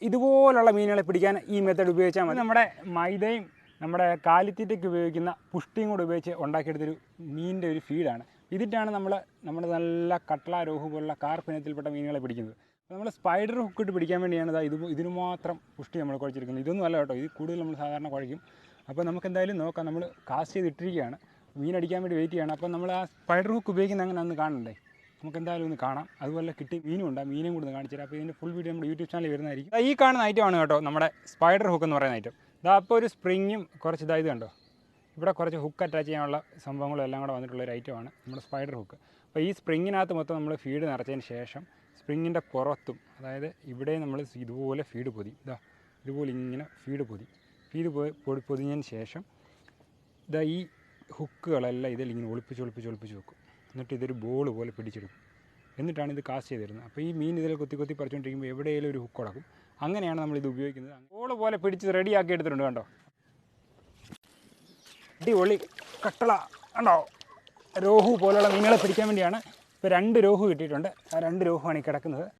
ഇതുപോലുള്ള മീനുകളെ പിടിക്കാൻ ഈ മെത്തേഡ് ഉപയോഗിച്ചാൽ മതി. നമ്മുടെ മൈദയും നമ്മുടെ കാലിത്തീറ്റയ്ക്ക് ഉപയോഗിക്കുന്ന പുഷ്ടിയും കൂടെ ഉപയോഗിച്ച് ഉണ്ടാക്കിയെടുത്തൊരു മീനിൻ്റെ ഒരു ഫീഡാണ്. ഇതിട്ടാണ് നമ്മുടെ നല്ല കട്ട്ള, രോഹു പോലുള്ള കാർപ്പിനത്തിൽപ്പെട്ട മീനുകളെ പിടിക്കുന്നത്. അപ്പോൾ നമ്മൾ സ്പൈഡർ ഹുക്കിട്ട് പിടിക്കാൻ വേണ്ടിയാണ് ഇതിന് മാത്രം പുഷ്ടി നമ്മൾ കുഴച്ചിരിക്കുന്നത്. ഇതൊന്നും അല്ല കേട്ടോ, ഇത് കൂടുതൽ നമ്മൾ സാധാരണ കുഴയ്ക്കും. അപ്പോൾ നമുക്ക് എന്തായാലും നോക്കാം. നമ്മൾ കാസ്റ്റ് ചെയ്തിട്ടിരിക്കുകയാണ്, മീൻ അടിക്കാൻ വേണ്ടി വെയിറ്റ് ചെയ്യണം. അപ്പോൾ നമ്മൾ ആ സ്പൈഡർ ഹുക്ക് ഉപയോഗിക്കുന്ന അങ്ങനെ ഒന്ന് കാണണ്ടേ, നമുക്ക് എന്തായാലും ഒന്ന് കാണാം. അതുപോലെ കിട്ടി മീനും ഉണ്ട്, ആ മീനും കൂടെ ഒന്ന് കാണിച്ചു തരാം. അപ്പോൾ ഇതിൻ്റെ ഫുൾ വീഡിയോ നമ്മുടെ യൂട്യൂബ് ചാനലിൽ വരുന്നതായിരിക്കും. ഈ കാണുന്ന ഐറ്റമാണ് കേട്ടോ നമ്മുടെ സ്പൈഡർ ഹുക്ക് എന്ന് പറയുന്ന ഐറ്റം. അപ്പോൾ ഒരു സ്പ്രിങ്ങും കുറച്ച് ഇത് കണ്ടോ, ഇവിടെ കുറച്ച് ഹുക്ക് അറ്റാച്ച് ചെയ്യാനുള്ള സംഭവങ്ങളും എല്ലാം കൂടെ വന്നിട്ടുള്ളൊരു ഐറ്റമാണ് നമ്മുടെ സ്പൈഡർ ഹുക്ക്. അപ്പോൾ ഈ സ്പ്രിങ്ങിനകത്ത് മൊത്തം നമ്മൾ ഫീഡ് നിറച്ചതിന് ശേഷം സ്പ്രിങ്ങിൻ്റെ പുറത്തും, അതായത് ഇവിടെ നമ്മൾ ഇതുപോലെ ഫീഡ് പൊതി, ഇതുപോലെ ഇങ്ങനെ ഫീഡ് പൊതിഞ്ഞതിന് ശേഷം ഈ ഹുക്കുകളെല്ലാം ഇതിലിങ്ങനെ ഒളിപ്പിച്ച് വെക്കും. എന്നിട്ട് ഇതൊരു ബോൾ പോലെ പിടിച്ചെടുക്കും. എന്നിട്ടാണ് ഇത് കാസ്റ്റ് ചെയ്ത് തരുന്നത്. അപ്പോൾ ഈ മീൻ ഇതിൽ കൊത്തി പറിച്ചുകൊണ്ടിരിക്കുമ്പോൾ എവിടെയെങ്കിലും ഒരു ഹുക്ക് ഉടക്കും. അങ്ങനെയാണ് നമ്മളിത് ഉപയോഗിക്കുന്നത്. ബോൾ പോലെ പിടിച്ച് റെഡിയാക്കി എടുത്തിട്ടുണ്ട് കണ്ടോ. അടിപൊളി കട്ടള കണ്ടോ, രോഹു പോലുള്ള മീനുകളെ പിടിക്കാൻ വേണ്ടിയാണ്. ഇപ്പോൾ 2 രോഹു കിട്ടിയിട്ടുണ്ട്. ആ 2 രോഹുവാണ് ഈ കിടക്കുന്നത്.